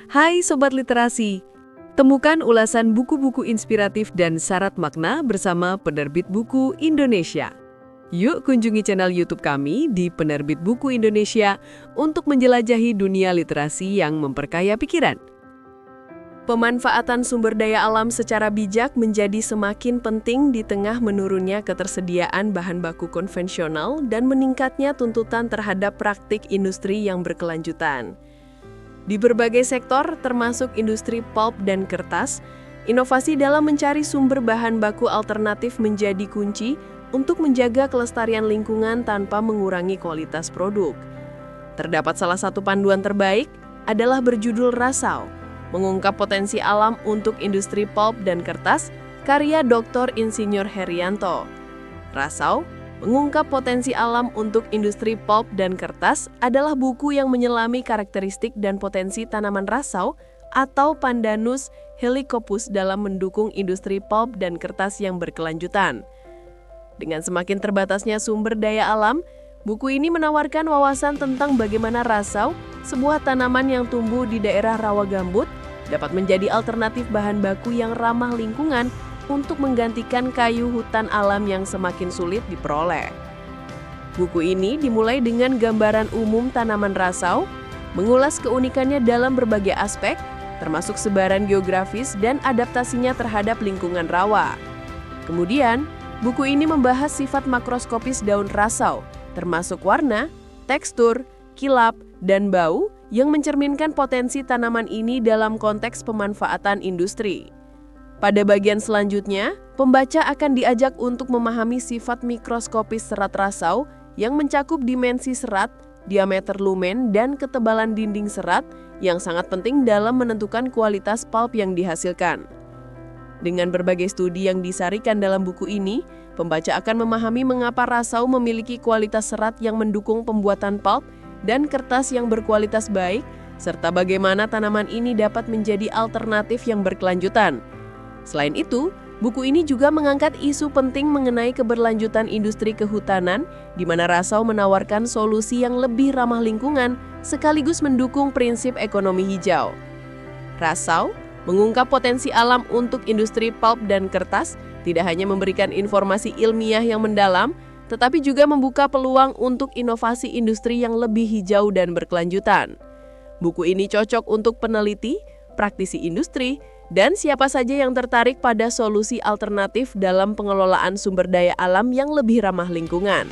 Hai Sobat Literasi, temukan ulasan buku-buku inspiratif dan syarat makna bersama Penerbit Buku Indonesia. Yuk kunjungi channel YouTube kami di Penerbit Buku Indonesia untuk menjelajahi dunia literasi yang memperkaya pikiran. Pemanfaatan sumber daya alam secara bijak menjadi semakin penting di tengah menurunnya ketersediaan bahan baku konvensional dan meningkatnya tuntutan terhadap praktik industri yang berkelanjutan. Di berbagai sektor, termasuk industri pulp dan kertas, inovasi dalam mencari sumber bahan baku alternatif menjadi kunci untuk menjaga kelestarian lingkungan tanpa mengurangi kualitas produk. Terdapat salah satu panduan terbaik adalah berjudul Rasau, mengungkap potensi alam untuk industri pulp dan kertas, karya Dr. Insinyur Herianto. Rasau mengungkap potensi alam untuk industri pulp dan kertas adalah buku yang menyelami karakteristik dan potensi tanaman rasau atau Pandanus helicopus dalam mendukung industri pulp dan kertas yang berkelanjutan. Dengan semakin terbatasnya sumber daya alam, buku ini menawarkan wawasan tentang bagaimana rasau, sebuah tanaman yang tumbuh di daerah rawa gambut, dapat menjadi alternatif bahan baku yang ramah lingkungan untuk menggantikan kayu hutan alam yang semakin sulit diperoleh. Buku ini dimulai dengan gambaran umum tanaman rasau, mengulas keunikannya dalam berbagai aspek, termasuk sebaran geografis dan adaptasinya terhadap lingkungan rawa. Kemudian, buku ini membahas sifat makroskopis daun rasau, termasuk warna, tekstur, kilap, dan bau yang mencerminkan potensi tanaman ini dalam konteks pemanfaatan industri. Pada bagian selanjutnya, pembaca akan diajak untuk memahami sifat mikroskopis serat rasau yang mencakup dimensi serat, diameter lumen, dan ketebalan dinding serat yang sangat penting dalam menentukan kualitas pulp yang dihasilkan. Dengan berbagai studi yang disarikan dalam buku ini, pembaca akan memahami mengapa rasau memiliki kualitas serat yang mendukung pembuatan pulp dan kertas yang berkualitas baik, serta bagaimana tanaman ini dapat menjadi alternatif yang berkelanjutan. Selain itu, buku ini juga mengangkat isu penting mengenai keberlanjutan industri kehutanan, di mana rasau menawarkan solusi yang lebih ramah lingkungan, sekaligus mendukung prinsip ekonomi hijau. Rasau mengungkap potensi alam untuk industri pulp dan kertas, tidak hanya memberikan informasi ilmiah yang mendalam, tetapi juga membuka peluang untuk inovasi industri yang lebih hijau dan berkelanjutan. Buku ini cocok untuk peneliti, praktisi industri, dan siapa saja yang tertarik pada solusi alternatif dalam pengelolaan sumber daya alam yang lebih ramah lingkungan.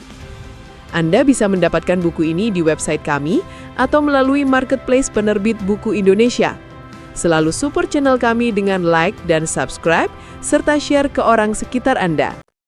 Anda bisa mendapatkan buku ini di website kami atau melalui marketplace Penerbit Buku Indonesia. Selalu support channel kami dengan like dan subscribe, serta share ke orang sekitar Anda.